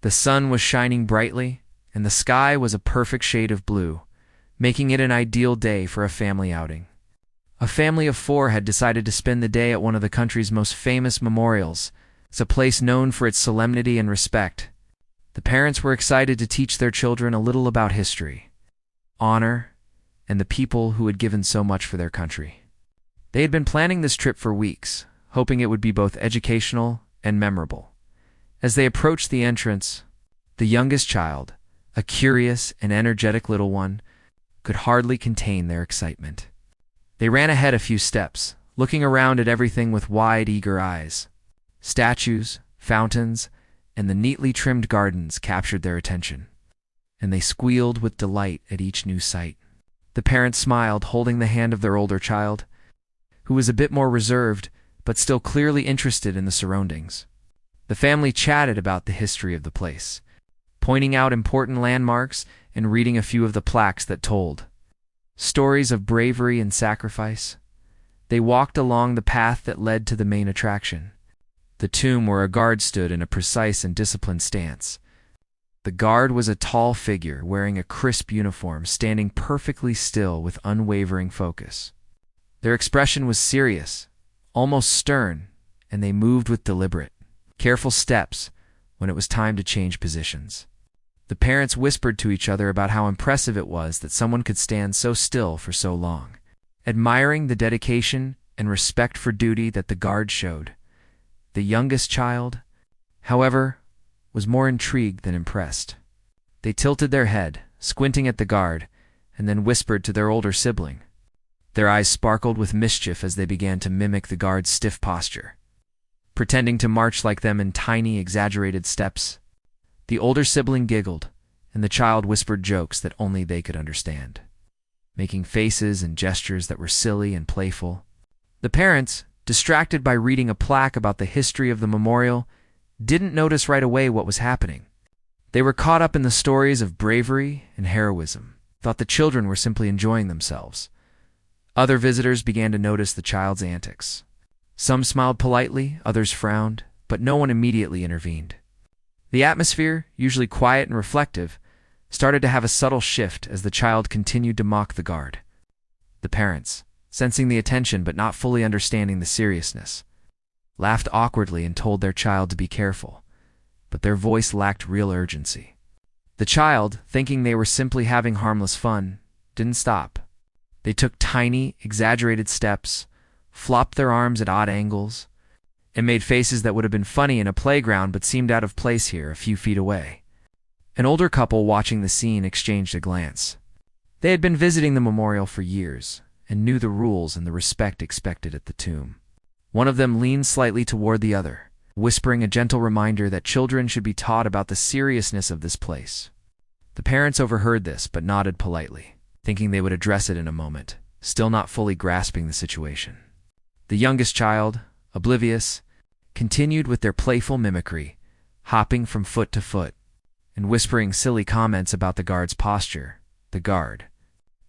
The sun was shining brightly, and the sky was a perfect shade of blue, making it an ideal day for a family outing. A family of 4 had decided to spend the day at one of the country's most famous memorials. It's a place known for its solemnity and respect. The parents were excited to teach their children a little about history, honor, and the people who had given so much for their country. They had been planning this trip for weeks, hoping it would be both educational and memorable. As they approached the entrance, the youngest child, a curious and energetic little one, could hardly contain their excitement. They ran ahead a few steps, looking around at everything with wide, eager eyes. Statues, fountains, and the neatly trimmed gardens captured their attention, and they squealed with delight at each new sight. The parents smiled, holding the hand of their older child, who was a bit more reserved but still clearly interested in the surroundings. The family chatted about the history of the place, pointing out important landmarks and reading a few of the plaques that told stories of bravery and sacrifice. They walked along the path that led to the main attraction, the tomb where a guard stood in a precise and disciplined stance. The guard was a tall figure wearing a crisp uniform, standing perfectly still with unwavering focus. Their expression was serious, almost stern, and they moved with deliberate, careful steps when it was time to change positions. The parents whispered to each other about how impressive it was that someone could stand so still for so long, admiring the dedication and respect for duty that the guard showed. The youngest child, however, was more intrigued than impressed. They tilted their head, squinting at the guard, and then whispered to their older sibling. Their eyes sparkled with mischief as they began to mimic the guard's stiff posture, pretending to march like them in tiny, exaggerated steps. The older sibling giggled, and the child whispered jokes that only they could understand, making faces and gestures that were silly and playful. The parents, distracted by reading a plaque about the history of the memorial, didn't notice right away what was happening. They were caught up in the stories of bravery and heroism, thought the children were simply enjoying themselves. Other visitors began to notice the child's antics. Some smiled politely, others frowned, but no one immediately intervened. The atmosphere, usually quiet and reflective, started to have a subtle shift as the child continued to mock the guard. The parents, sensing the attention but not fully understanding the seriousness, laughed awkwardly and told their child to be careful, but their voice lacked real urgency. The child, thinking they were simply having harmless fun, didn't stop. They took tiny, exaggerated steps, flopped their arms at odd angles, and made faces that would have been funny in a playground but seemed out of place here a few feet away. An older couple watching the scene exchanged a glance. They had been visiting the memorial for years and knew the rules and the respect expected at the tomb. One of them leaned slightly toward the other, whispering a gentle reminder that children should be taught about the seriousness of this place. The parents overheard this but nodded politely, thinking they would address it in a moment, still not fully grasping the situation. The youngest child, oblivious, continued with their playful mimicry, hopping from foot to foot, and whispering silly comments about the guard's posture. The guard,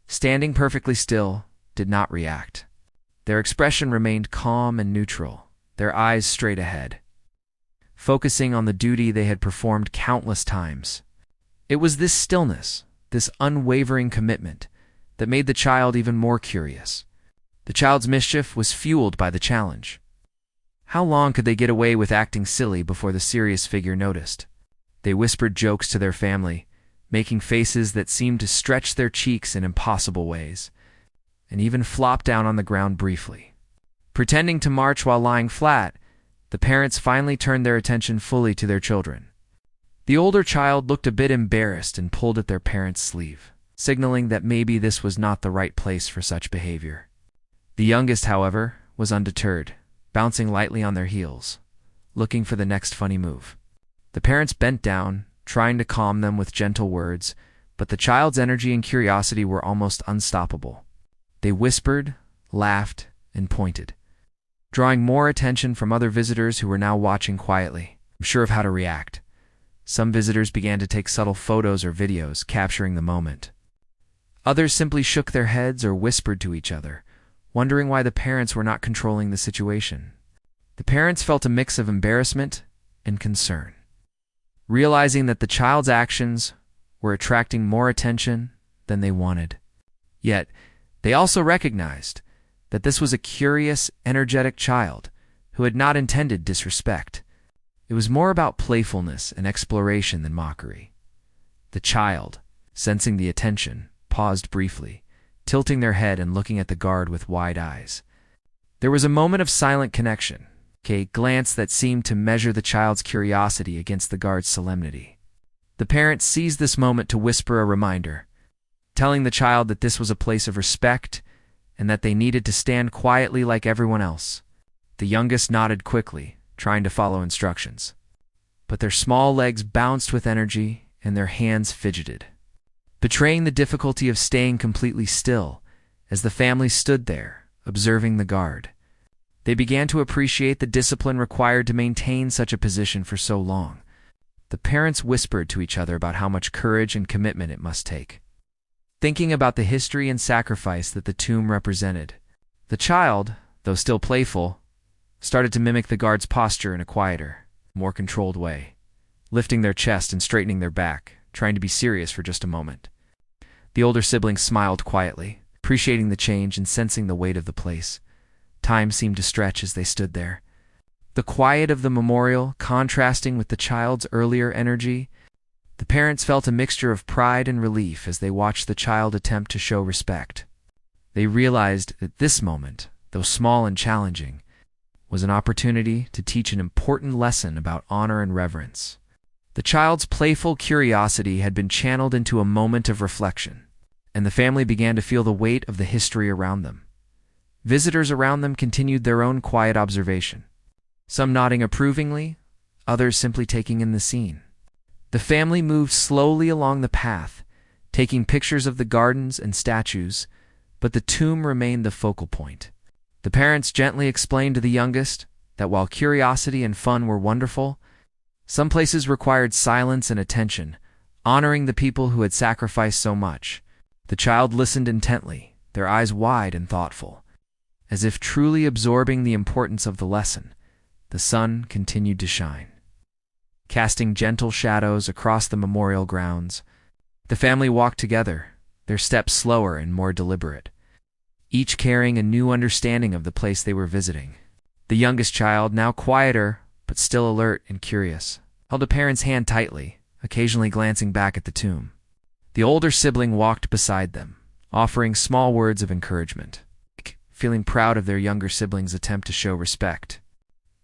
standing perfectly still, did not react. Their expression remained calm and neutral, their eyes straight ahead, focusing on the duty they had performed countless times. It was this stillness, this unwavering commitment, that made the child even more curious. The child's mischief was fueled by the challenge. How long could they get away with acting silly before the serious figure noticed? They whispered jokes to their family, making faces that seemed to stretch their cheeks in impossible ways, and even flopped down on the ground briefly. Pretending to march while lying flat, the parents finally turned their attention fully to their children. The older child looked a bit embarrassed and pulled at their parents' sleeve, signaling that maybe this was not the right place for such behavior. The youngest, however, was undeterred, bouncing lightly on their heels, looking for the next funny move. The parents bent down, trying to calm them with gentle words, but the child's energy and curiosity were almost unstoppable. They whispered, laughed, and pointed, drawing more attention from other visitors who were now watching quietly, unsure of how to react. Some visitors began to take subtle photos or videos, capturing the moment. Others simply shook their heads or whispered to each other, wondering why the parents were not controlling the situation. The parents felt a mix of embarrassment and concern. realizing that the child's actions were attracting more attention than they wanted. Yet, they also recognized that this was a curious, energetic child who had not intended disrespect. It was more about playfulness and exploration than mockery. The child, sensing the attention, paused briefly, tilting their head and looking at the guard with wide eyes. There was a moment of silent connection, a glance that seemed to measure the child's curiosity against the guard's solemnity. The parent seized this moment to whisper a reminder, telling the child that this was a place of respect and that they needed to stand quietly like everyone else. The youngest nodded quickly, trying to follow instructions. But their small legs bounced with energy and their hands fidgeted, betraying the difficulty of staying completely still as the family stood there, observing the guard. They began to appreciate the discipline required to maintain such a position for so long. The parents whispered to each other about how much courage and commitment it must take, thinking about the history and sacrifice that the tomb represented. The child, though still playful, started to mimic the guard's posture in a quieter, more controlled way, lifting their chest and straightening their back, trying to be serious for just a moment. The older sibling smiled quietly, appreciating the change and sensing the weight of the place. Time seemed to stretch as they stood there, the quiet of the memorial contrasting with the child's earlier energy. The parents felt a mixture of pride and relief as they watched the child attempt to show respect. They realized that this moment, though small and challenging, was an opportunity to teach an important lesson about honor and reverence. The child's playful curiosity had been channeled into a moment of reflection, and the family began to feel the weight of the history around them. Visitors around them continued their own quiet observation, some nodding approvingly, others simply taking in the scene. The family moved slowly along the path, taking pictures of the gardens and statues, but the tomb remained the focal point. The parents gently explained to the youngest that while curiosity and fun were wonderful, some places required silence and attention, honoring the people who had sacrificed so much. The child listened intently, their eyes wide and thoughtful. As if truly absorbing the importance of the lesson, the sun continued to shine, casting gentle shadows across the memorial grounds. The family walked together, their steps slower and more deliberate, each carrying a new understanding of the place they were visiting. The youngest child, now quieter but still alert and curious, held a parent's hand tightly, occasionally glancing back at the tomb. The older sibling walked beside them, offering small words of encouragement, feeling proud of their younger sibling's attempt to show respect.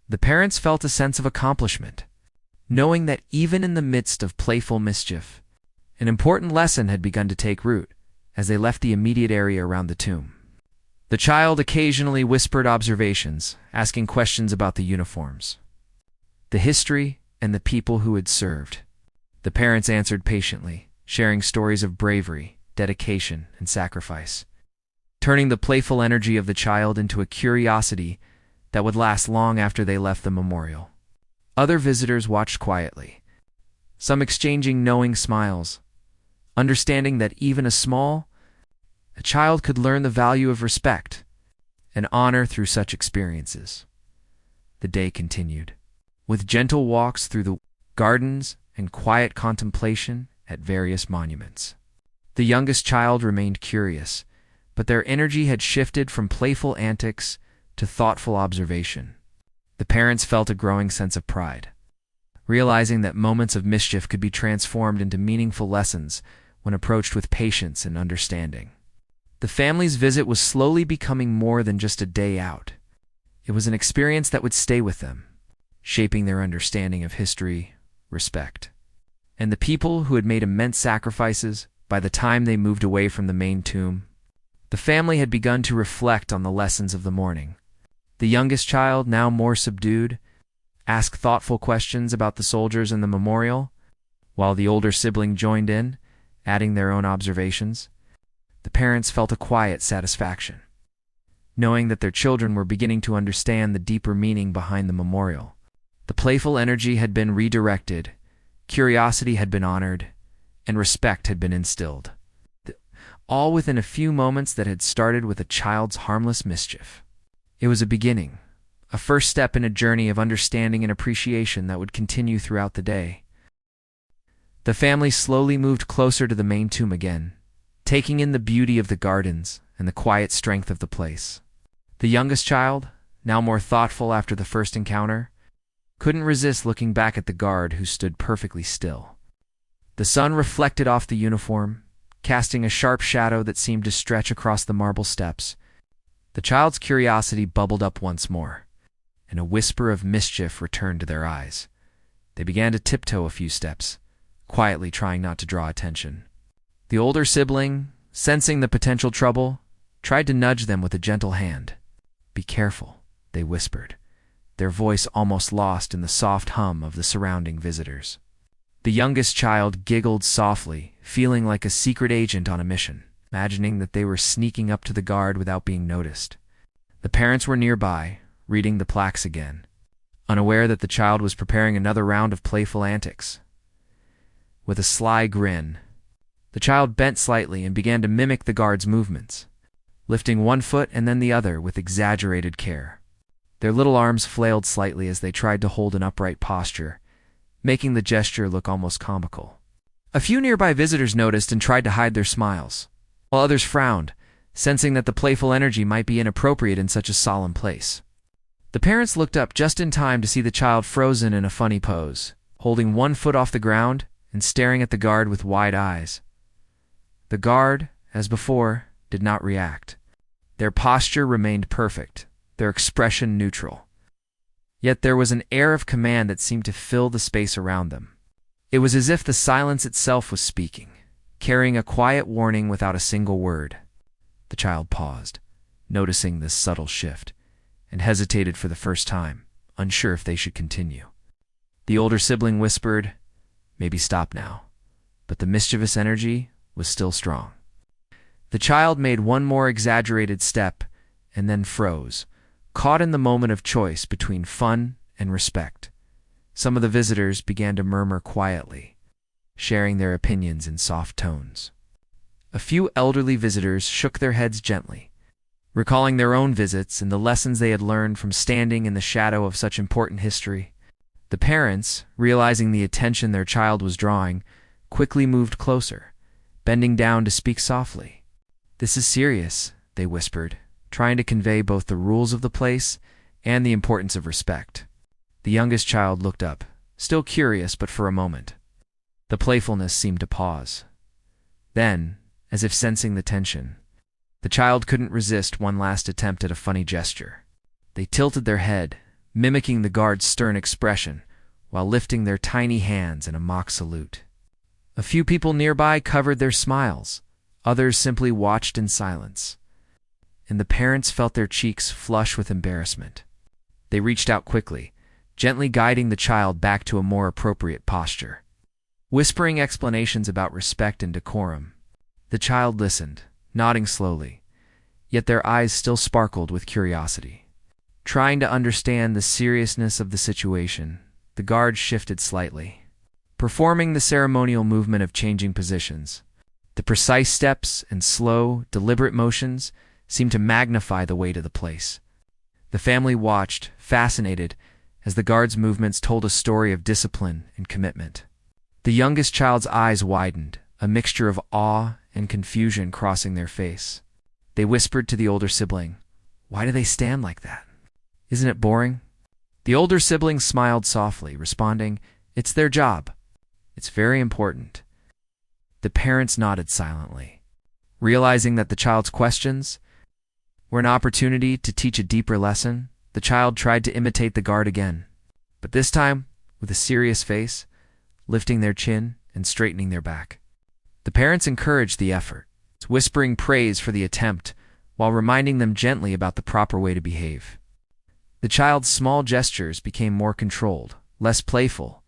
The parents felt a sense of accomplishment, knowing that even in the midst of playful mischief, an important lesson had begun to take root as they left the immediate area around the tomb. The child occasionally whispered observations, asking questions about the uniforms, the history, and the people who had served. The parents answered patiently, sharing stories of bravery, dedication, and sacrifice, turning the playful energy of the child into a curiosity that would last long after they left the memorial. Other visitors watched quietly, some exchanging knowing smiles, understanding that even a child could learn the value of respect and honor through such experiences. The day continued, with gentle walks through the gardens and quiet contemplation at various monuments. The youngest child remained curious, but their energy had shifted from playful antics to thoughtful observation. The parents felt a growing sense of pride, realizing that moments of mischief could be transformed into meaningful lessons when approached with patience and understanding. The family's visit was slowly becoming more than just a day out. It was an experience that would stay with them, shaping their understanding of history, respect, and the people who had made immense sacrifices. By the time they moved away from the main tomb, the family had begun to reflect on the lessons of the morning. The youngest child, now more subdued, asked thoughtful questions about the soldiers and the memorial, while the older sibling joined in, adding their own observations. The parents felt a quiet satisfaction, knowing that their children were beginning to understand the deeper meaning behind the memorial. The playful energy had been redirected, curiosity had been honored, and respect had been instilled, all within a few moments that had started with a child's harmless mischief. It was a beginning, a first step in a journey of understanding and appreciation that would continue throughout the day. The family slowly moved closer to the main tomb again, taking in the beauty of the gardens and the quiet strength of the place. The youngest child, now more thoughtful after the first encounter, couldn't resist looking back at the guard who stood perfectly still. The sun reflected off the uniform, casting a sharp shadow that seemed to stretch across the marble steps. The child's curiosity bubbled up once more, and a whisper of mischief returned to their eyes. They began to tiptoe a few steps, quietly trying not to draw attention. The older sibling, sensing the potential trouble, tried to nudge them with a gentle hand. "Be careful," they whispered, their voice almost lost in the soft hum of the surrounding visitors. The youngest child giggled softly, feeling like a secret agent on a mission, imagining that they were sneaking up to the guard without being noticed. The parents were nearby, reading the plaques again, unaware that the child was preparing another round of playful antics. With a sly grin, the child bent slightly and began to mimic the guard's movements, lifting one foot and then the other with exaggerated care. Their little arms flailed slightly as they tried to hold an upright posture, making the gesture look almost comical. A few nearby visitors noticed and tried to hide their smiles, while others frowned, sensing that the playful energy might be inappropriate in such a solemn place. The parents looked up just in time to see the child frozen in a funny pose, holding one foot off the ground and staring at the guard with wide eyes. The guard, as before, did not react. Their posture remained perfect, their expression neutral. Yet there was an air of command that seemed to fill the space around them. It was as if the silence itself was speaking, carrying a quiet warning without a single word. The child paused, noticing this subtle shift, and hesitated for the first time, unsure if they should continue. The older sibling whispered, "Maybe stop now," but the mischievous energy was still strong. The child made one more exaggerated step and then froze, caught in the moment of choice between fun and respect. Some of the visitors began to murmur quietly, sharing their opinions in soft tones. A few elderly visitors shook their heads gently, recalling their own visits and the lessons they had learned from standing in the shadow of such important history. The parents, realizing the attention their child was drawing, quickly moved closer, bending down to speak softly. "This is serious," they whispered, trying to convey both the rules of the place and the importance of respect. The youngest child looked up, still curious but for a moment. The playfulness seemed to pause. Then, as if sensing the tension, the child couldn't resist one last attempt at a funny gesture. They tilted their head, mimicking the guard's stern expression, while lifting their tiny hands in a mock salute. A few people nearby covered their smiles, others simply watched in silence, and the parents felt their cheeks flush with embarrassment. They reached out quickly, gently guiding the child back to a more appropriate posture. Whispering explanations about respect and decorum, the child listened, nodding slowly, yet their eyes still sparkled with curiosity. Trying to understand the seriousness of the situation, the guard shifted slightly, performing the ceremonial movement of changing positions. The precise steps and slow, deliberate motions seemed to magnify the weight of the place. The family watched, fascinated, as the guard's movements told a story of discipline and commitment. The youngest child's eyes widened, a mixture of awe and confusion crossing their face. They whispered to the older sibling, "Why do they stand like that? Isn't it boring?" The older sibling smiled softly, responding, "It's their job. It's very important." The parents nodded silently, realizing that the child's questions were an opportunity to teach a deeper lesson. The child tried to imitate the guard again, but this time with a serious face, lifting their chin and straightening their back. The parents encouraged the effort, whispering praise for the attempt while reminding them gently about the proper way to behave. The child's small gestures became more controlled, less playful,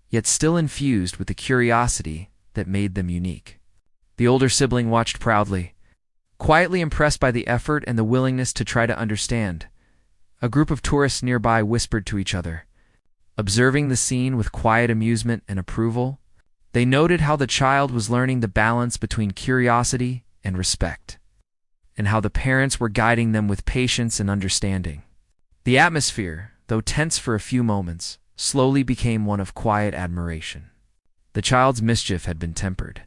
yet still infused with the curiosity that made them unique. The older sibling watched proudly, quietly impressed by the effort and the willingness to try to understand. A group of tourists nearby whispered to each other, observing the scene with quiet amusement and approval. They noted how the child was learning the balance between curiosity and respect, and how the parents were guiding them with patience and understanding. The atmosphere, though tense for a few moments, slowly became one of quiet admiration. The child's mischief had been tempered,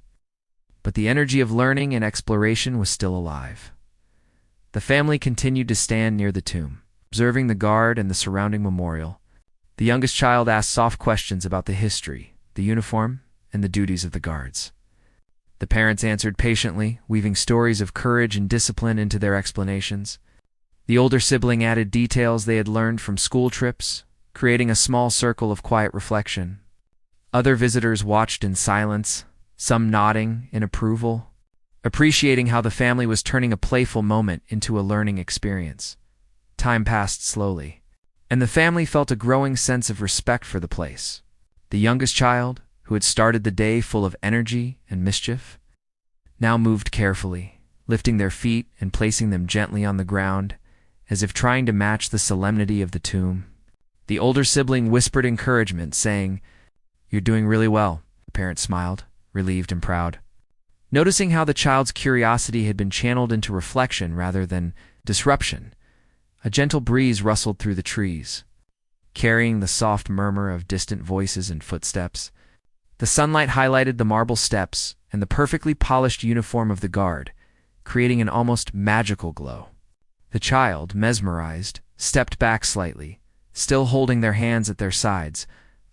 but the energy of learning and exploration was still alive. The family continued to stand near the tomb, observing the guard and the surrounding memorial. The youngest child asked soft questions about the history, the uniform, and the duties of the guards. The parents answered patiently, weaving stories of courage and discipline into their explanations. The older sibling added details they had learned from school trips, creating a small circle of quiet reflection. Other visitors watched in silence, some nodding in approval, appreciating how the family was turning a playful moment into a learning experience. Time passed slowly, and the family felt a growing sense of respect for the place. The youngest child, who had started the day full of energy and mischief, now moved carefully, lifting their feet and placing them gently on the ground, as if trying to match the solemnity of the tomb. The older sibling whispered encouragement, saying, "You're doing really well." The parent smiled, relieved and proud. Noticing how the child's curiosity had been channeled into reflection rather than disruption, a gentle breeze rustled through the trees, carrying the soft murmur of distant voices and footsteps. The sunlight highlighted the marble steps and the perfectly polished uniform of the guard, creating an almost magical glow. The child, mesmerized, stepped back slightly, still holding their hands at their sides,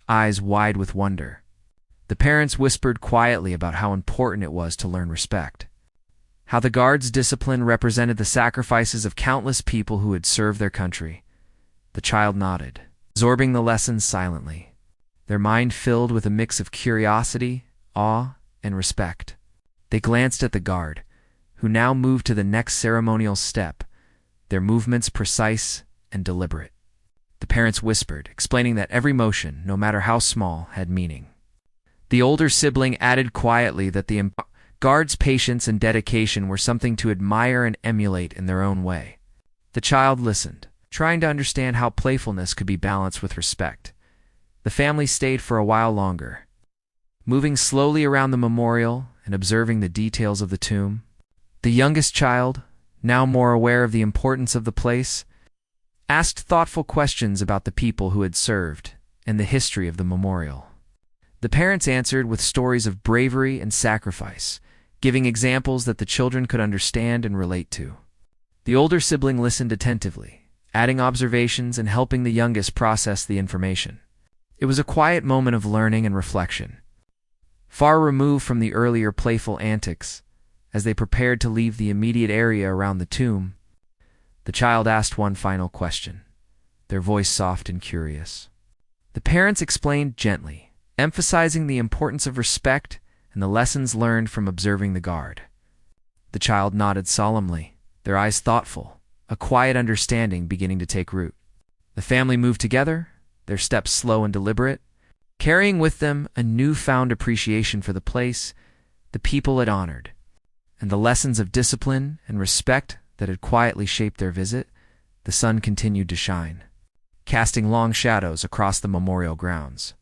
eyes wide with wonder. The parents whispered quietly about how important it was to learn respect, how the guards' discipline represented the sacrifices of countless people who had served their country. The child nodded, absorbing the lessons silently, their mind filled with a mix of curiosity, awe, and respect. They glanced at the guard, who now moved to the next ceremonial step, their movements precise and deliberate. The parents whispered, explaining that every motion, no matter how small, had meaning. The older sibling added quietly that the guard's patience and dedication were something to admire and emulate in their own way. The child listened, trying to understand how playfulness could be balanced with respect. The family stayed for a while longer, moving slowly around the memorial and observing the details of the tomb. The youngest child, now more aware of the importance of the place, asked thoughtful questions about the people who had served and the history of the memorial. The parents answered with stories of bravery and sacrifice, giving examples that the children could understand and relate to. The older sibling listened attentively, adding observations and helping the youngest process the information. It was a quiet moment of learning and reflection, far removed from the earlier playful antics. As they prepared to leave the immediate area around the tomb, the child asked one final question, their voice soft and curious. The parents explained gently, emphasizing the importance of respect and the lessons learned from observing the guard. The child nodded solemnly, their eyes thoughtful, a quiet understanding beginning to take root. The family moved together, their steps slow and deliberate, carrying with them a newfound appreciation for the place, the people it honored, and the lessons of discipline and respect that had quietly shaped their visit. The sun continued to shine, casting long shadows across the memorial grounds.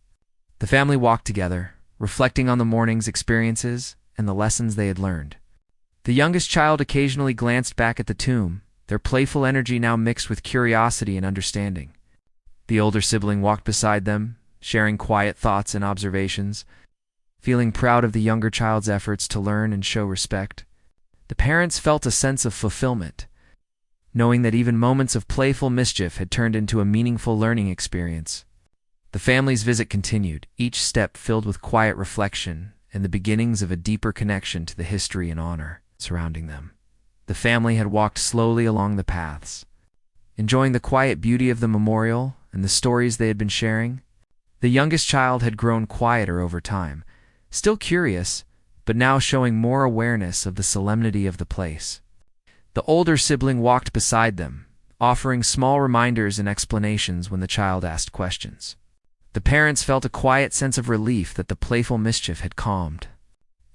The family walked together, reflecting on the morning's experiences and the lessons they had learned. The youngest child occasionally glanced back at the tomb, their playful energy now mixed with curiosity and understanding. The older sibling walked beside them, sharing quiet thoughts and observations, feeling proud of the younger child's efforts to learn and show respect. The parents felt a sense of fulfillment, knowing that even moments of playful mischief had turned into a meaningful learning experience. The family's visit continued, each step filled with quiet reflection and the beginnings of a deeper connection to the history and honor surrounding them. The family had walked slowly along the paths, enjoying the quiet beauty of the memorial and the stories they had been sharing. The youngest child had grown quieter over time, still curious, but now showing more awareness of the solemnity of the place. The older sibling walked beside them, offering small reminders and explanations when the child asked questions. The parents felt a quiet sense of relief that the playful mischief had calmed,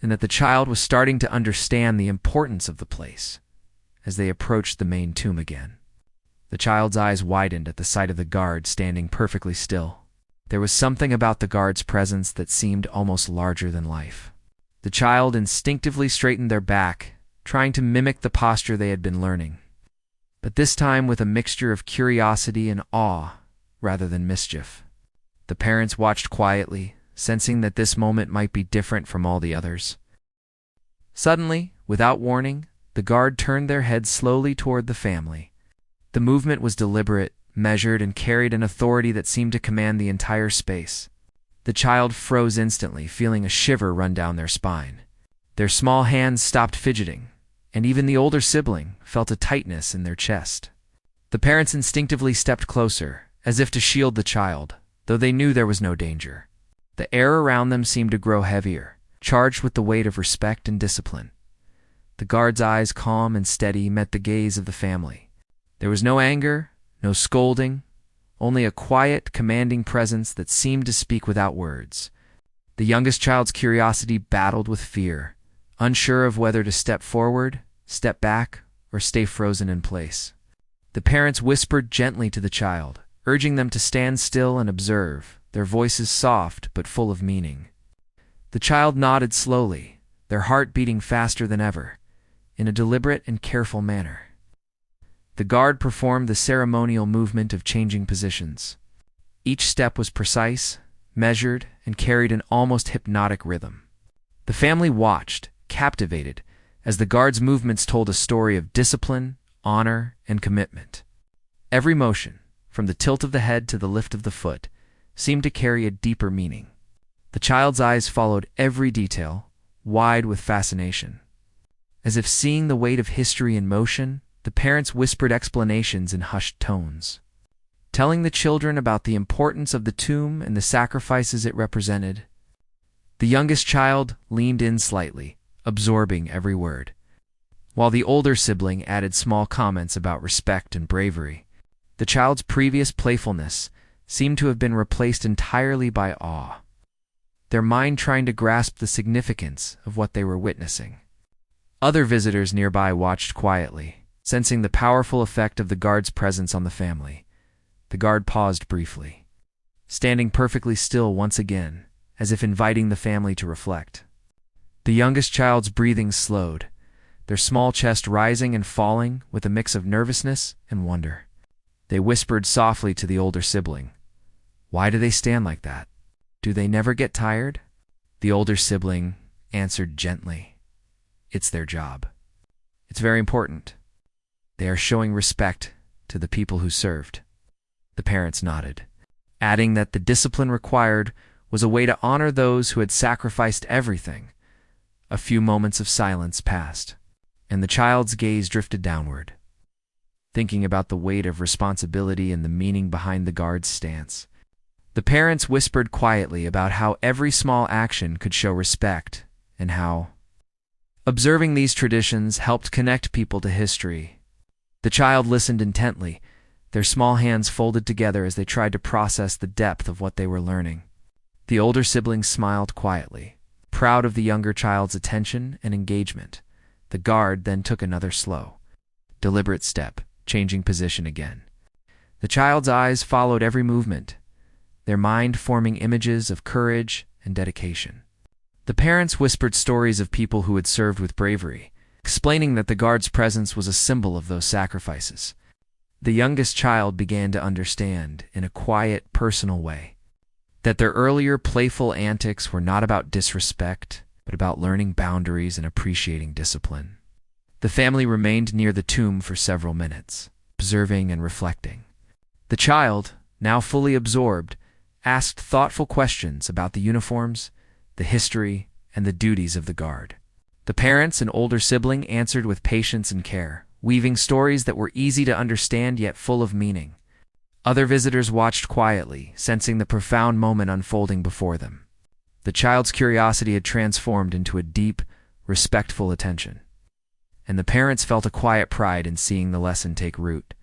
and that the child was starting to understand the importance of the place. As they approached the main tomb again, the child's eyes widened at the sight of the guard standing perfectly still. There was something about the guard's presence that seemed almost larger than life. The child instinctively straightened their back, trying to mimic the posture they had been learning, but this time with a mixture of curiosity and awe rather than mischief. The parents watched quietly, sensing that this moment might be different from all the others. Suddenly, without warning, the guard turned their heads slowly toward the family. The movement was deliberate, measured, and carried an authority that seemed to command the entire space. The child froze instantly, feeling a shiver run down their spine. Their small hands stopped fidgeting, and even the older sibling felt a tightness in their chest. The parents instinctively stepped closer, as if to shield the child, though they knew there was no danger. The air around them seemed to grow heavier, charged with the weight of respect and discipline. The guard's eyes, calm and steady, met the gaze of the family. There was no anger, no scolding, only a quiet, commanding presence that seemed to speak without words. The youngest child's curiosity battled with fear, unsure of whether to step forward, step back, or stay frozen in place. The parents whispered gently to the child, urging them to stand still and observe, their voices soft but full of meaning. The child nodded slowly, their heart beating faster than ever, in a deliberate and careful manner. The guard performed the ceremonial movement of changing positions. Each step was precise, measured, and carried an almost hypnotic rhythm. The family watched, captivated, as the guard's movements told a story of discipline, honor, and commitment. Every motion, from the tilt of the head to the lift of the foot, seemed to carry a deeper meaning. The child's eyes followed every detail, wide with fascination. As if seeing the weight of history in motion, the parents whispered explanations in hushed tones, telling the children about the importance of the tomb and the sacrifices it represented. The youngest child leaned in slightly, absorbing every word, while the older sibling added small comments about respect and bravery. The child's previous playfulness seemed to have been replaced entirely by awe, their mind trying to grasp the significance of what they were witnessing. Other visitors nearby watched quietly, sensing the powerful effect of the guard's presence on the family. The guard paused briefly, standing perfectly still once again, as if inviting the family to reflect. The youngest child's breathing slowed, their small chest rising and falling with a mix of nervousness and wonder. They whispered softly to the older sibling, "Why do they stand like that? Do they never get tired?" The older sibling answered gently, "It's their job. It's very important. They are showing respect to the people who served." The parents nodded, adding that the discipline required was a way to honor those who had sacrificed everything. A few moments of silence passed, and the child's gaze drifted downward, thinking about the weight of responsibility and the meaning behind the guard's stance. The parents whispered quietly about how every small action could show respect, and how observing these traditions helped connect people to history. The child listened intently, their small hands folded together as they tried to process the depth of what they were learning. The older sibling smiled quietly, proud of the younger child's attention and engagement. The guard then took another slow, deliberate step, changing position again. The child's eyes followed every movement, their mind forming images of courage and dedication. The parents whispered stories of people who had served with bravery, explaining that the guard's presence was a symbol of those sacrifices. The youngest child began to understand, in a quiet, personal way, that their earlier playful antics were not about disrespect, but about learning boundaries and appreciating discipline. The family remained near the tomb for several minutes, observing and reflecting. The child, now fully absorbed, asked thoughtful questions about the uniforms, the history, and the duties of the guard. The parents and older sibling answered with patience and care, weaving stories that were easy to understand yet full of meaning. Other visitors watched quietly, sensing the profound moment unfolding before them. The child's curiosity had transformed into a deep, respectful attention, and the parents felt a quiet pride in seeing the lesson take root.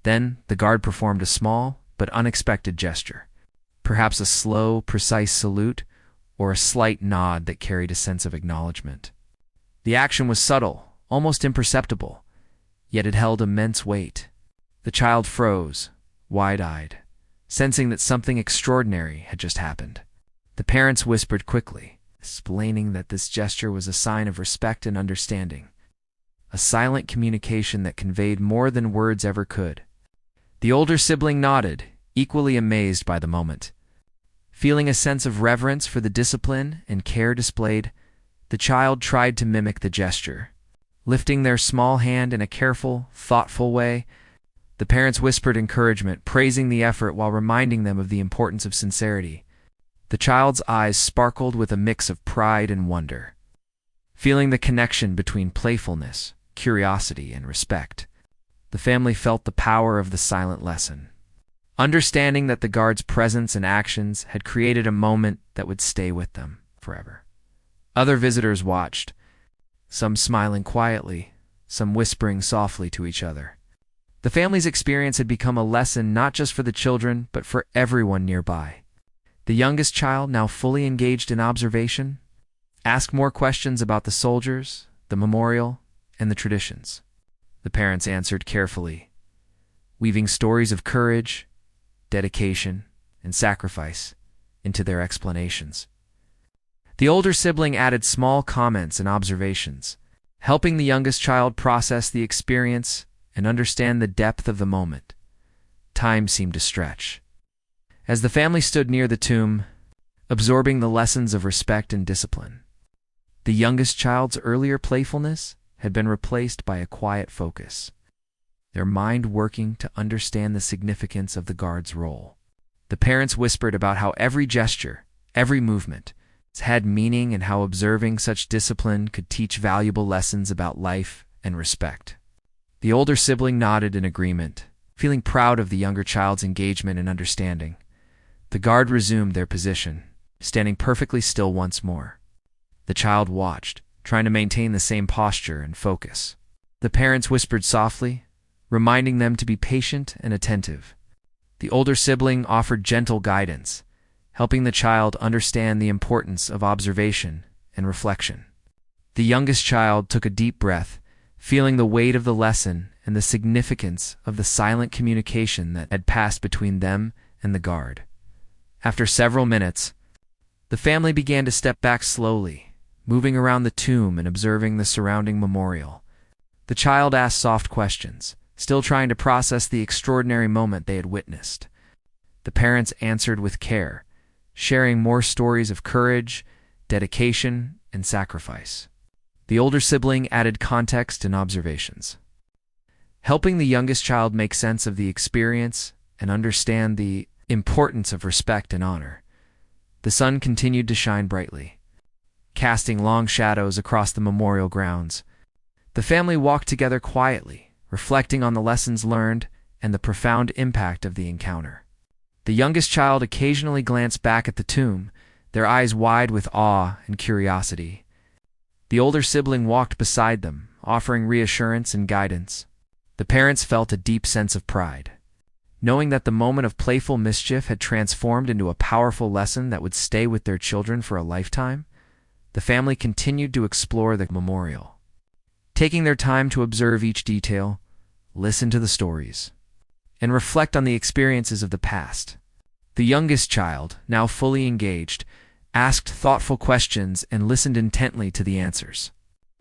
Then the guard performed a small but unexpected gesture, perhaps a slow, precise salute or a slight nod that carried a sense of acknowledgement. The action was subtle, almost imperceptible, yet it held immense weight. The child froze, wide-eyed, sensing that something extraordinary had just happened. The parents whispered quickly, explaining that this gesture was a sign of respect and understanding, a silent communication that conveyed more than words ever could. The older sibling nodded, equally amazed by the moment. Feeling a sense of reverence for the discipline and care displayed, the child tried to mimic the gesture. Lifting their small hand in a careful, thoughtful way, the parents whispered encouragement, praising the effort while reminding them of the importance of sincerity. The child's eyes sparkled with a mix of pride and wonder. Feeling the connection between playfulness, curiosity, and respect, the family felt the power of the silent lesson. Understanding that the guard's presence and actions had created a moment that would stay with them forever. Other visitors watched, some smiling quietly, some whispering softly to each other. The family's experience had become a lesson not just for the children, but for everyone nearby. The youngest child, now fully engaged in observation, asked more questions about the soldiers, the memorial, and the traditions. The parents answered carefully, weaving stories of courage, dedication, and sacrifice into their explanations. The older sibling added small comments and observations, helping the youngest child process the experience and understand the depth of the moment. Time seemed to stretch. As the family stood near the tomb, absorbing the lessons of respect and discipline, the youngest child's earlier playfulness had been replaced by a quiet focus, their mind working to understand the significance of the guard's role. The parents whispered about how every gesture, every movement, had meaning and how observing such discipline could teach valuable lessons about life and respect. The older sibling nodded in agreement, feeling proud of the younger child's engagement and understanding. The guard resumed their position, standing perfectly still once more. The child watched, trying to maintain the same posture and focus. The parents whispered softly, reminding them to be patient and attentive. The older sibling offered gentle guidance, helping the child understand the importance of observation and reflection. The youngest child took a deep breath, feeling the weight of the lesson and the significance of the silent communication that had passed between them and the guard. After several minutes, the family began to step back slowly, moving around the tomb and observing the surrounding memorial. The child asked soft questions, still trying to process the extraordinary moment they had witnessed. The parents answered with care, sharing more stories of courage, dedication, and sacrifice. The older sibling added context and observations, helping the youngest child make sense of the experience and understand the importance of respect and honor. The sun continued to shine brightly, casting long shadows across the memorial grounds. The family walked together quietly, reflecting on the lessons learned and the profound impact of the encounter. The youngest child occasionally glanced back at the tomb, their eyes wide with awe and curiosity. The older sibling walked beside them, offering reassurance and guidance. The parents felt a deep sense of pride, knowing that the moment of playful mischief had transformed into a powerful lesson that would stay with their children for a lifetime. The family continued to explore the memorial, taking their time to observe each detail, listen to the stories, and reflect on the experiences of the past. The youngest child, now fully engaged, asked thoughtful questions and listened intently to the answers.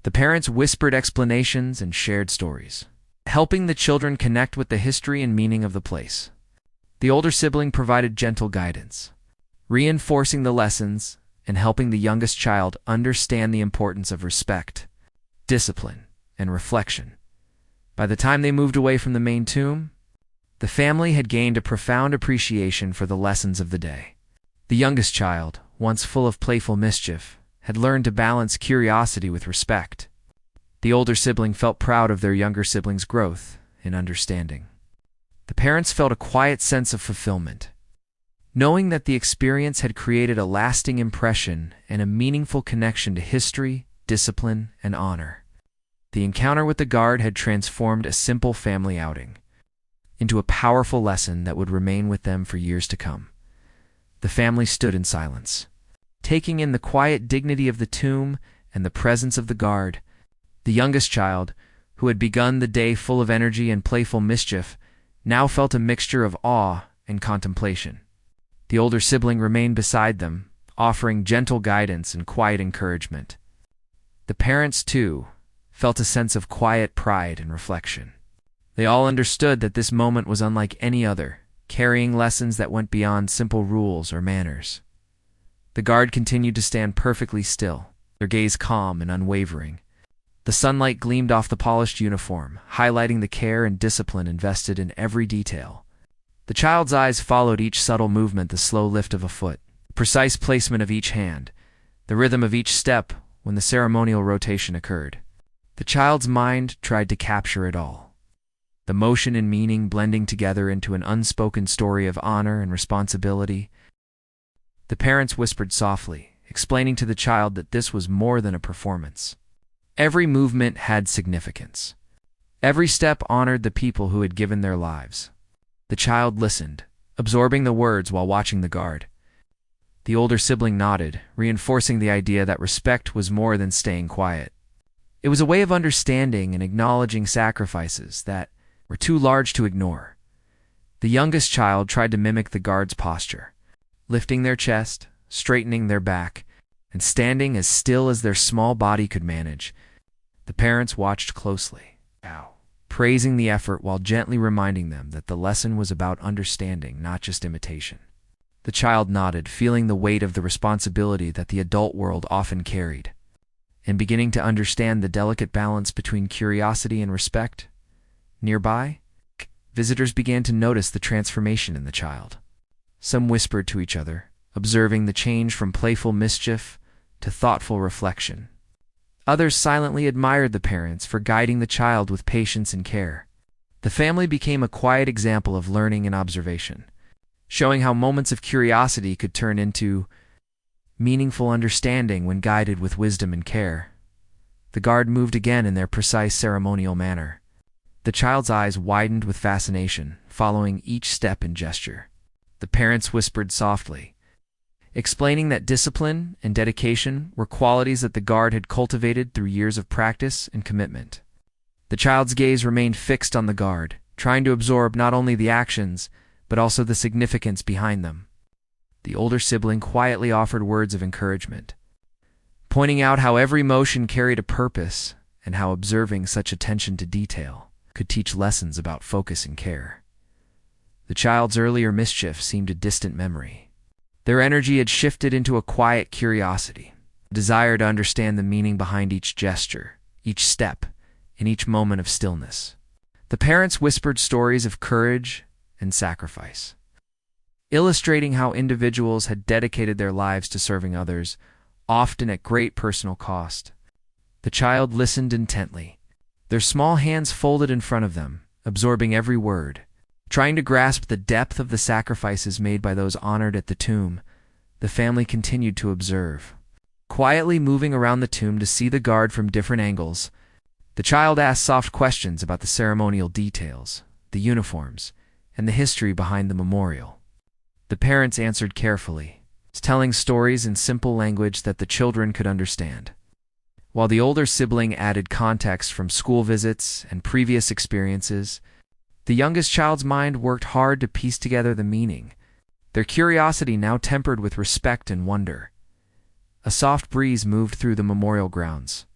The parents whispered explanations and shared stories, helping the children connect with the history and meaning of the place. The older sibling provided gentle guidance, reinforcing the lessons and helping the youngest child understand the importance of respect, discipline, and reflection. By the time they moved away from the main tomb, the family had gained a profound appreciation for the lessons of the day. The youngest child, once full of playful mischief, had learned to balance curiosity with respect. The older sibling felt proud of their younger sibling's growth in understanding. The parents felt a quiet sense of fulfillment, knowing that the experience had created a lasting impression and a meaningful connection to history, discipline, and honor. The encounter with the guard had transformed a simple family outing into a powerful lesson that would remain with them for years to come. The family stood in silence, taking in the quiet dignity of the tomb and the presence of the guard. The youngest child, who had begun the day full of energy and playful mischief, now felt a mixture of awe and contemplation. The older sibling remained beside them, offering gentle guidance and quiet encouragement. The parents, too, felt a sense of quiet pride and reflection. They all understood that this moment was unlike any other, carrying lessons that went beyond simple rules or manners. The guard continued to stand perfectly still, their gaze calm and unwavering. The sunlight gleamed off the polished uniform, highlighting the care and discipline invested in every detail. The child's eyes followed each subtle movement, the slow lift of a foot, the precise placement of each hand, the rhythm of each step when the ceremonial rotation occurred. The child's mind tried to capture it all, the motion and meaning blending together into an unspoken story of honor and responsibility. The parents whispered softly, explaining to the child that this was more than a performance. Every movement had significance. Every step honored the people who had given their lives. The child listened, absorbing the words while watching the guard. The older sibling nodded, reinforcing the idea that respect was more than staying quiet. It was a way of understanding and acknowledging sacrifices that were too large to ignore. The youngest child tried to mimic the guard's posture, lifting their chest, straightening their back, and standing as still as their small body could manage. The parents watched closely, praising the effort while gently reminding them that the lesson was about understanding, not just imitation. The child nodded, feeling the weight of the responsibility that the adult world often carried, and beginning to understand the delicate balance between curiosity and respect. Nearby, visitors began to notice the transformation in the child. Some whispered to each other, observing the change from playful mischief to thoughtful reflection. Others silently admired the parents for guiding the child with patience and care. The family became a quiet example of learning and observation, showing how moments of curiosity could turn into meaningful understanding when guided with wisdom and care. The guard moved again in their precise ceremonial manner. The child's eyes widened with fascination, following each step and gesture. The parents whispered softly, explaining that discipline and dedication were qualities that the guard had cultivated through years of practice and commitment. The child's gaze remained fixed on the guard, trying to absorb not only the actions, but also the significance behind them. The older sibling quietly offered words of encouragement, pointing out how every motion carried a purpose and how observing such attention to detail could teach lessons about focus and care. The child's earlier mischief seemed a distant memory. Their energy had shifted into a quiet curiosity, a desire to understand the meaning behind each gesture, each step, and each moment of stillness. The parents whispered stories of courage and sacrifice, illustrating how individuals had dedicated their lives to serving others, often at great personal cost. The child listened intently, their small hands folded in front of them, absorbing every word. Trying to grasp the depth of the sacrifices made by those honored at the tomb, the family continued to observe. Quietly moving around the tomb to see the guard from different angles, the child asked soft questions about the ceremonial details, the uniforms, and the history behind the memorial. The parents answered carefully, telling stories in simple language that the children could understand, while the older sibling added context from school visits and previous experiences. The youngest child's mind worked hard to piece together the meaning, their curiosity now tempered with respect and wonder. A soft breeze moved through the memorial grounds,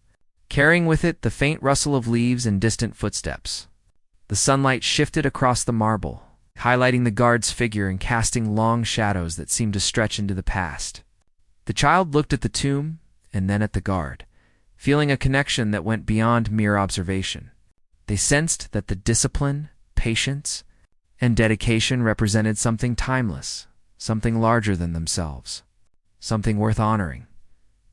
carrying with it the faint rustle of leaves and distant footsteps. The sunlight shifted across the marble, highlighting the guard's figure and casting long shadows that seemed to stretch into the past. The child looked at the tomb and then at the guard, feeling a connection that went beyond mere observation. They sensed that the discipline, patience, and dedication represented something timeless, something larger than themselves, something worth honoring.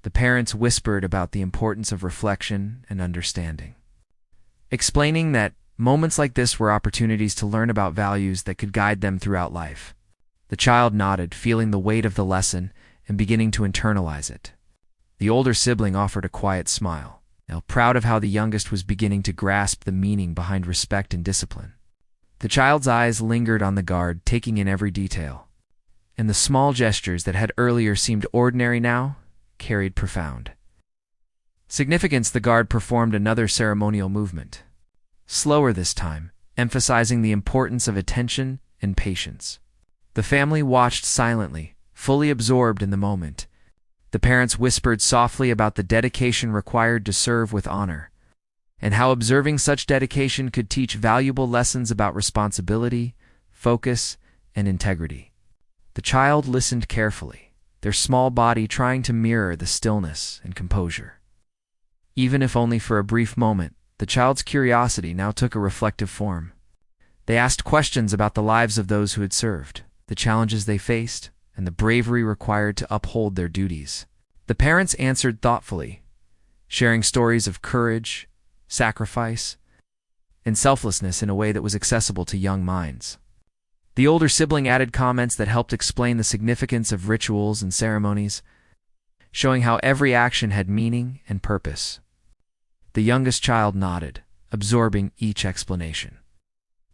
The parents whispered about the importance of reflection and understanding, explaining that moments like this were opportunities to learn about values that could guide them throughout life. The child nodded, feeling the weight of the lesson and beginning to internalize it. The older sibling offered a quiet smile, proud of how the youngest was beginning to grasp the meaning behind respect and discipline. The child's eyes lingered on the guard, taking in every detail, and the small gestures that had earlier seemed ordinary now carried profound significance. The guard performed another ceremonial movement, slower this time, emphasizing the importance of attention and patience. The family watched silently, fully absorbed in the moment. The parents whispered softly about the dedication required to serve with honor, and how observing such dedication could teach valuable lessons about responsibility, focus, and integrity. The child listened carefully, their small body trying to mirror the stillness and composure. Even if only for a brief moment, the child's curiosity now took a reflective form. They asked questions about the lives of those who had served, the challenges they faced, and the bravery required to uphold their duties. The parents answered thoughtfully, sharing stories of courage, sacrifice, and selflessness in a way that was accessible to young minds. The older sibling added comments that helped explain the significance of rituals and ceremonies, showing how every action had meaning and purpose. The youngest child nodded, absorbing each explanation,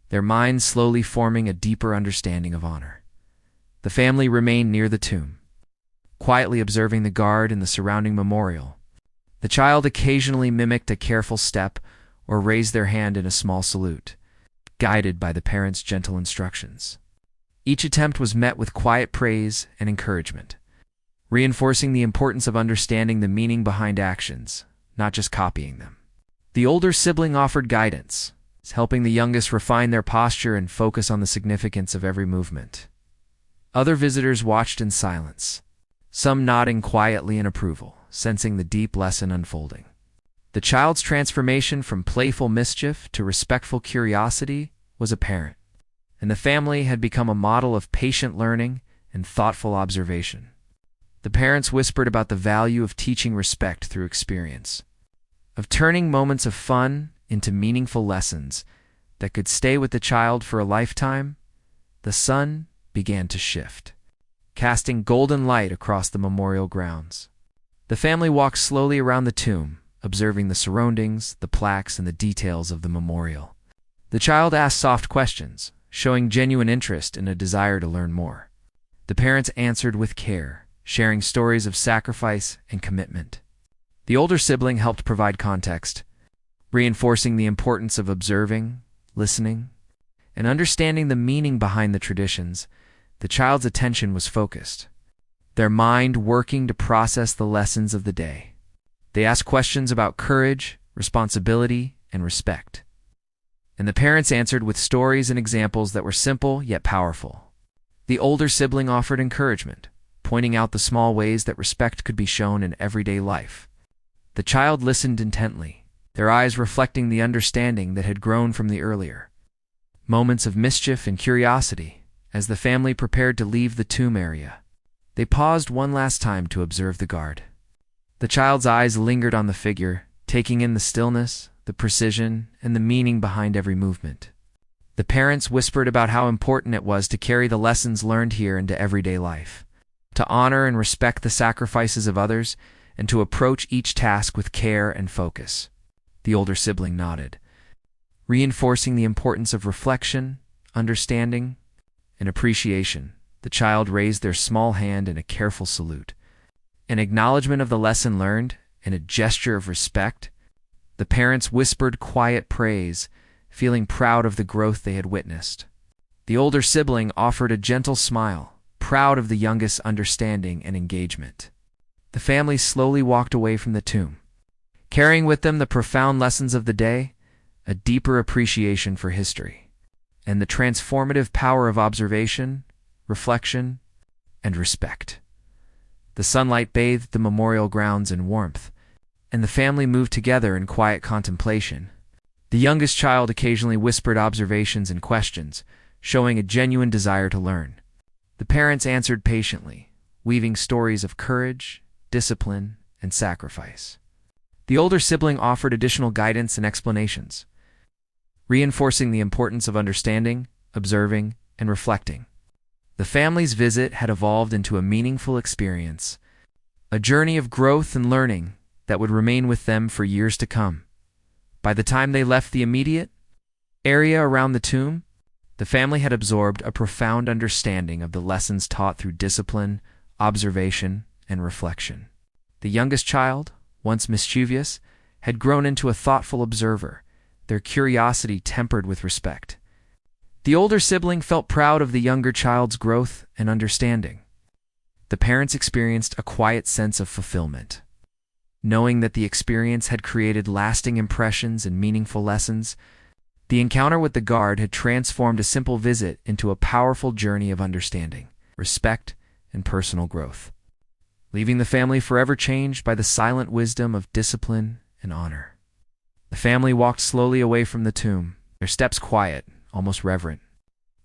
their minds slowly forming a deeper understanding of honor. The family remained near the tomb, quietly observing the guard and the surrounding memorial. The child occasionally mimicked a careful step or raised their hand in a small salute, guided by the parents' gentle instructions. Each attempt was met with quiet praise and encouragement, reinforcing the importance of understanding the meaning behind actions, not just copying them. The older sibling offered guidance, helping the youngest refine their posture and focus on the significance of every movement. Other visitors watched in silence, some nodding quietly in approval, sensing the deep lesson unfolding. The child's transformation from playful mischief to respectful curiosity was apparent, and the family had become a model of patient learning and thoughtful observation. The parents whispered about the value of teaching respect through experience, of turning moments of fun into meaningful lessons that could stay with the child for a lifetime. The sun began to shift, casting golden light across the memorial grounds. The family walked slowly around the tomb, observing the surroundings, the plaques, and the details of the memorial. The child asked soft questions, showing genuine interest and a desire to learn more. The parents answered with care, sharing stories of sacrifice and commitment. The older sibling helped provide context, reinforcing the importance of observing, listening, and understanding the meaning behind the traditions. The child's attention was focused, their mind working to process the lessons of the day. They asked questions about courage, responsibility, and respect, and the parents answered with stories and examples that were simple yet powerful. The older sibling offered encouragement, pointing out the small ways that respect could be shown in everyday life. The child listened intently, their eyes reflecting the understanding that had grown from the earlier moments of mischief and curiosity. As the family prepared to leave the tomb area, they paused one last time to observe the guard. The child's eyes lingered on the figure, taking in the stillness, the precision, and the meaning behind every movement. The parents whispered about how important it was to carry the lessons learned here into everyday life, to honor and respect the sacrifices of others, and to approach each task with care and focus. The older sibling nodded, reinforcing the importance of reflection, understanding, and appreciation. The child raised their small hand in a careful salute, an acknowledgement of the lesson learned and a gesture of respect. The parents whispered quiet praise, feeling proud of the growth they had witnessed. The older sibling offered a gentle smile, proud of the youngest's understanding and engagement. The family slowly walked away from the tomb, carrying with them the profound lessons of the day, a deeper appreciation for history, and the transformative power of observation, reflection, and respect. The sunlight bathed the memorial grounds in warmth, and the family moved together in quiet contemplation. The youngest child occasionally whispered observations and questions, showing a genuine desire to learn. The parents answered patiently, weaving stories of courage, discipline, and sacrifice. The older sibling offered additional guidance and explanations, reinforcing the importance of understanding, observing, and reflecting. The family's visit had evolved into a meaningful experience, a journey of growth and learning that would remain with them for years to come. By the time they left the immediate area around the tomb, the family had absorbed a profound understanding of the lessons taught through discipline, observation, and reflection. The youngest child, once mischievous, had grown into a thoughtful observer, their curiosity tempered with respect. The older sibling felt proud of the younger child's growth and understanding. The parents experienced a quiet sense of fulfillment, knowing that the experience had created lasting impressions and meaningful lessons. The encounter with the guard had transformed a simple visit into a powerful journey of understanding, respect, and personal growth, leaving the family forever changed by the silent wisdom of discipline and honor. The family walked slowly away from the tomb, their steps quiet, almost reverent.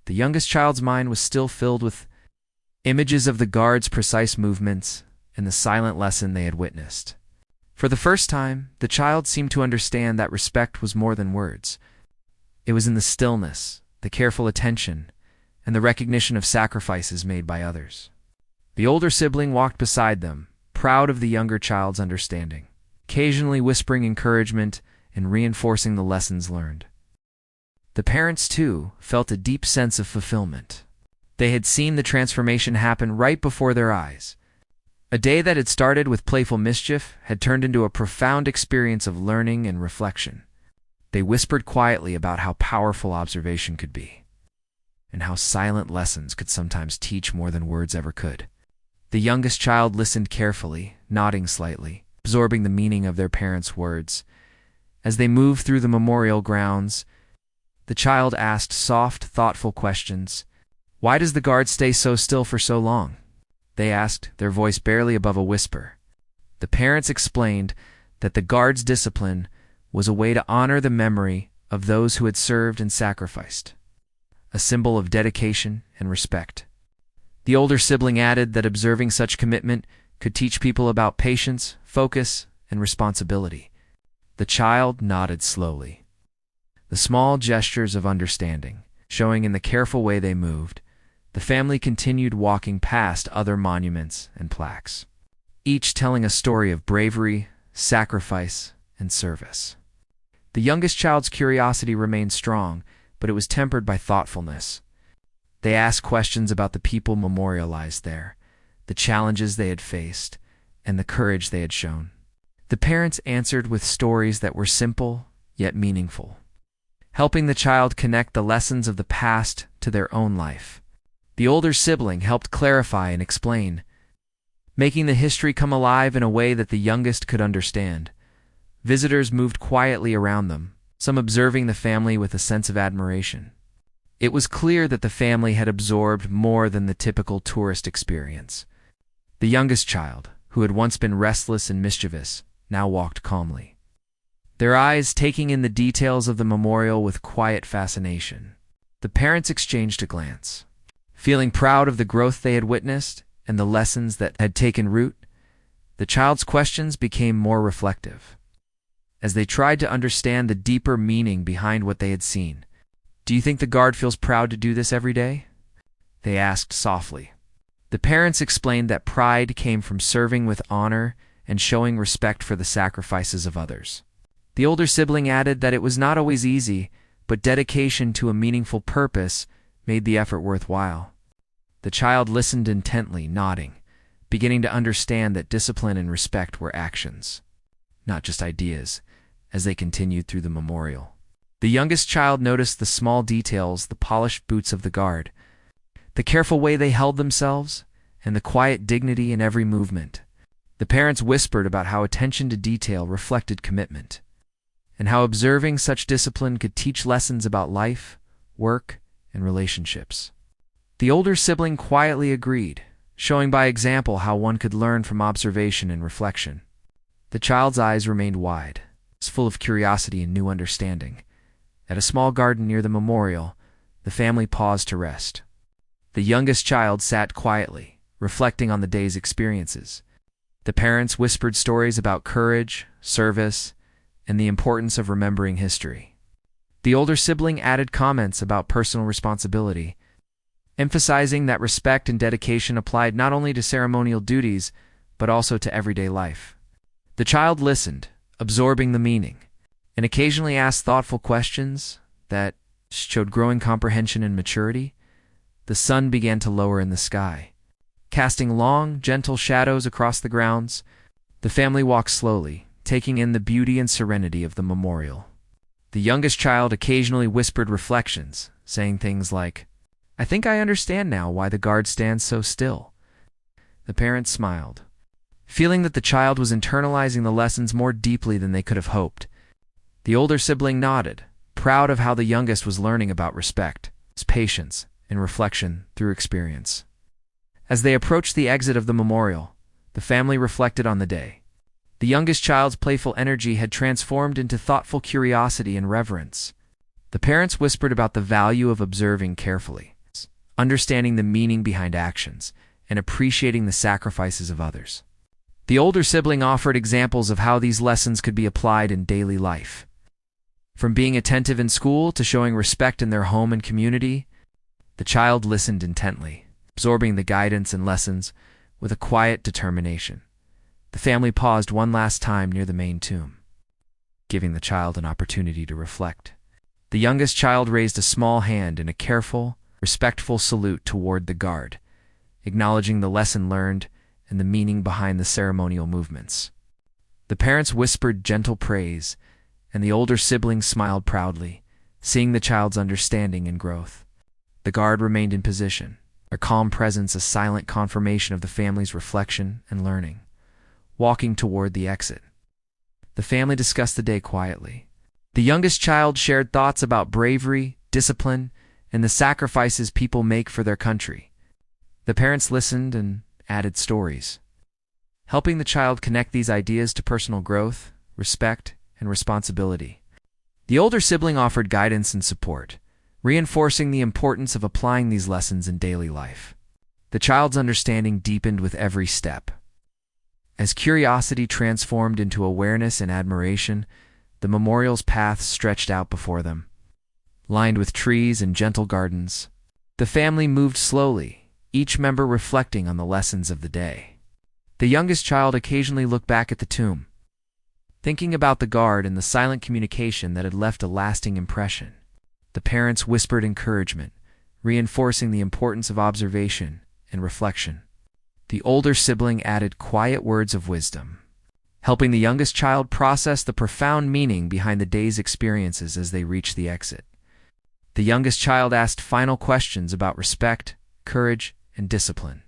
The youngest child's mind was still filled with images of the guard's precise movements and the silent lesson they had witnessed. For the first time, the child seemed to understand that respect was more than words. It was in the stillness, the careful attention, and the recognition of sacrifices made by others. The older sibling walked beside them, proud of the younger child's understanding, occasionally whispering encouragement and reinforcing the lessons learned. The parents, too, felt a deep sense of fulfillment. They had seen the transformation happen right before their eyes. A day that had started with playful mischief had turned into a profound experience of learning and reflection. They whispered quietly about how powerful observation could be, and how silent lessons could sometimes teach more than words ever could. The youngest child listened carefully, nodding slightly, absorbing the meaning of their parents' words. As they moved through the memorial grounds, the child asked soft, thoughtful questions. "Why does the guard stay so still for so long?" they asked, their voice barely above a whisper. The parents explained that the guard's discipline was a way to honor the memory of those who had served and sacrificed, a symbol of dedication and respect. The older sibling added that observing such commitment could teach people about patience, focus, and responsibility. The child nodded slowly, the small gestures of understanding showing in the careful way they moved. The family continued walking past other monuments and plaques, each telling a story of bravery, sacrifice, and service. The youngest child's curiosity remained strong, but it was tempered by thoughtfulness. They asked questions about the people memorialized there, the challenges they had faced, and the courage they had shown. The parents answered with stories that were simple yet meaningful, helping the child connect the lessons of the past to their own life. The older sibling helped clarify and explain, making the history come alive in a way that the youngest could understand. Visitors moved quietly around them, some observing the family with a sense of admiration. It was clear that the family had absorbed more than the typical tourist experience. The youngest child, who had once been restless and mischievous, now walked calmly, their eyes taking in the details of the memorial with quiet fascination. The parents exchanged a glance, feeling proud of the growth they had witnessed and the lessons that had taken root. The child's questions became more reflective, as they tried to understand the deeper meaning behind what they had seen. "Do you think the guard feels proud to do this every day?" they asked softly. The parents explained that pride came from serving with honor and showing respect for the sacrifices of others. The older sibling added that it was not always easy, but dedication to a meaningful purpose made the effort worthwhile. The child listened intently, nodding, beginning to understand that discipline and respect were actions, not just ideas, as they continued through the memorial. The youngest child noticed the small details, the polished boots of the guard, the careful way they held themselves, and the quiet dignity in every movement. The parents whispered about how attention to detail reflected commitment, and how observing such discipline could teach lessons about life, work, and relationships. The older sibling quietly agreed, showing by example how one could learn from observation and reflection. The child's eyes remained wide, full of curiosity and new understanding. At a small garden near the memorial, the family paused to rest. The youngest child sat quietly, reflecting on the day's experiences. The parents whispered stories about courage, service, and the importance of remembering history. The older sibling added comments about personal responsibility, emphasizing that respect and dedication applied not only to ceremonial duties, but also to everyday life. The child listened, absorbing the meaning, and occasionally asked thoughtful questions that showed growing comprehension and maturity. The sun began to lower in the sky, casting long, gentle shadows across the grounds. The family walked slowly, taking in the beauty and serenity of the memorial. The youngest child occasionally whispered reflections, saying things like, "I think I understand now why the guard stands so still." The parents smiled, feeling that the child was internalizing the lessons more deeply than they could have hoped. The older sibling nodded, proud of how the youngest was learning about respect, patience, and reflection through experience. As they approached the exit of the memorial, the family reflected on the day. The youngest child's playful energy had transformed into thoughtful curiosity and reverence. The parents whispered about the value of observing carefully, understanding the meaning behind actions, and appreciating the sacrifices of others. The older sibling offered examples of how these lessons could be applied in daily life. From being attentive in school to showing respect in their home and community, the child listened intently, absorbing the guidance and lessons with a quiet determination. The family paused one last time near the main tomb, giving the child an opportunity to reflect. The youngest child raised a small hand in a careful, respectful salute toward the guard, acknowledging the lesson learned and the meaning behind the ceremonial movements. The parents whispered gentle praise, and the older sibling smiled proudly, seeing the child's understanding and growth. The guard remained in position, their calm presence a silent confirmation of the family's reflection and learning. Walking toward the exit, the family discussed the day quietly. The youngest child shared thoughts about bravery, discipline, and the sacrifices people make for their country. The parents listened and added stories, helping the child connect these ideas to personal growth, respect, and responsibility. The older sibling offered guidance and support, reinforcing the importance of applying these lessons in daily life. The child's understanding deepened with every step. As curiosity transformed into awareness and admiration, the memorial's path stretched out before them, lined with trees and gentle gardens. The family moved slowly, each member reflecting on the lessons of the day. The youngest child occasionally looked back at the tomb, thinking about the guard and the silent communication that had left a lasting impression. The parents whispered encouragement, reinforcing the importance of observation and reflection. The older sibling added quiet words of wisdom, helping the youngest child process the profound meaning behind the day's experiences as they reached the exit. The youngest child asked final questions about respect, courage, and discipline.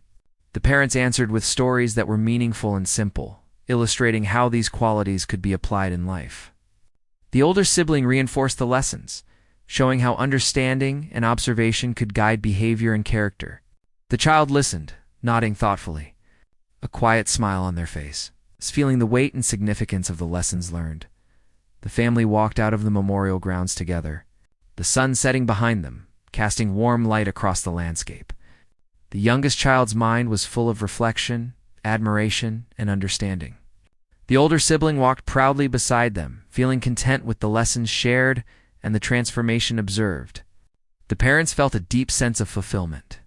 The parents answered with stories that were meaningful and simple, illustrating how these qualities could be applied in life. The older sibling reinforced the lessons, showing how understanding and observation could guide behavior and character. The child listened, nodding thoughtfully, a quiet smile on their face, feeling the weight and significance of the lessons learned. The family walked out of the memorial grounds together, the sun setting behind them, casting warm light across the landscape. The youngest child's mind was full of reflection, admiration, and understanding. The older sibling walked proudly beside them, feeling content with the lessons shared and the transformation observed. The parents felt a deep sense of fulfillment,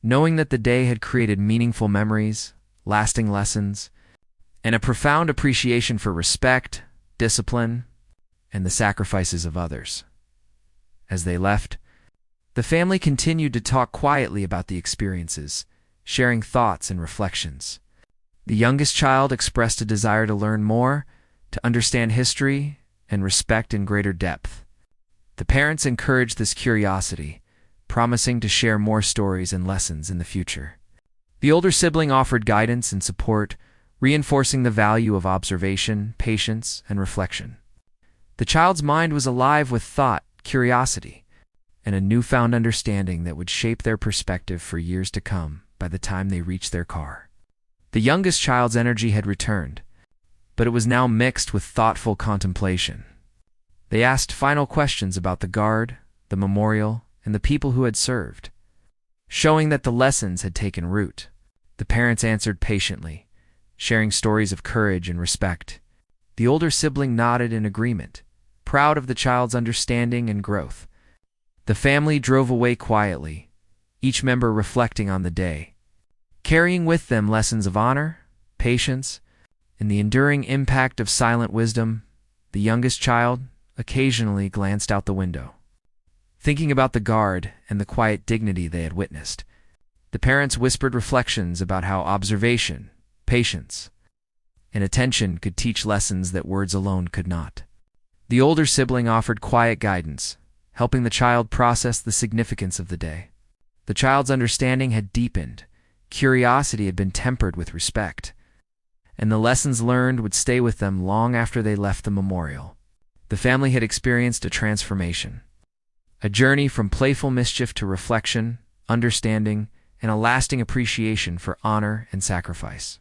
knowing that the day had created meaningful memories, lasting lessons, and a profound appreciation for respect, discipline, and the sacrifices of others. As they left, the family continued to talk quietly about the experiences, sharing thoughts and reflections. The youngest child expressed a desire to learn more, to understand history, and respect in greater depth. The parents encouraged this curiosity, promising to share more stories and lessons in the future. The older sibling offered guidance and support, reinforcing the value of observation, patience, and reflection. The child's mind was alive with thought, curiosity, and a newfound understanding that would shape their perspective for years to come by the time they reached their car. The youngest child's energy had returned, but it was now mixed with thoughtful contemplation. They asked final questions about the guard, the memorial, and the people who had served, showing that the lessons had taken root. The parents answered patiently, sharing stories of courage and respect. The older sibling nodded in agreement, proud of the child's understanding and growth. The family drove away quietly, each member reflecting on the day, carrying with them lessons of honor, patience, and the enduring impact of silent wisdom. The youngest child occasionally glanced out the window, thinking about the guard and the quiet dignity they had witnessed. The parents whispered reflections about how observation, patience, and attention could teach lessons that words alone could not. The older sibling offered quiet guidance, helping the child process the significance of the day. The child's understanding had deepened, curiosity had been tempered with respect, and the lessons learned would stay with them long after they left the memorial. the family had experienced a transformation. A journey from playful mischief to reflection, understanding, and a lasting appreciation for honor and sacrifice.